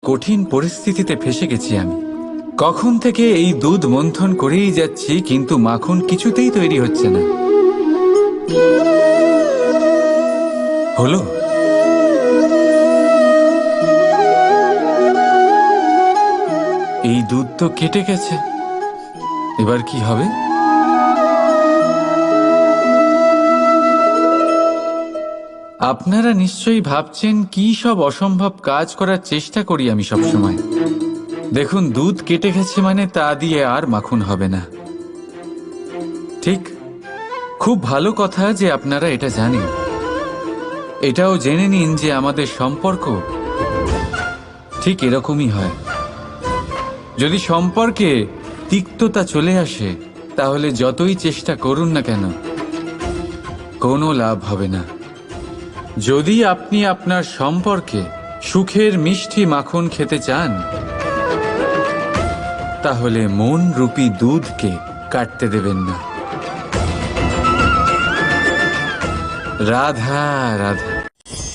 কঠিন পরিস্থিতিতে ফেসে গেছি আমি। কখন থেকে এই দুধ মন্থন করেই যাচ্ছি, কিন্তু মাখন কিছুতেই তৈরি হচ্ছে না। হলো? এই দুধ তো কেটে গেছে, এবার কি হবে? আপনারা নিশ্চয়ই ভাবছেন কি সব অসম্ভব কাজ করার চেষ্টা করি আমি সবসময়। দেখুন, দুধ কেটে গেছে মানে তা দিয়ে আর মাখন হবে না। ঠিক, খুব ভালো কথা যে আপনারা এটা জানেন। এটাও জেনে নিন যে আমাদের সম্পর্ক ঠিক এরকমই হয়। যদি সম্পর্কে তিক্ততা চলে আসে, তাহলে যতই চেষ্টা করুন না কেন, কোনো লাভ হবে না। যদি আপনি আপনার সম্পর্কে সুখের মিষ্টি মাখন খেতে চান, তাহলে মন রূপী দুধকে কাটতে দেবেন না। রাধা রাধা।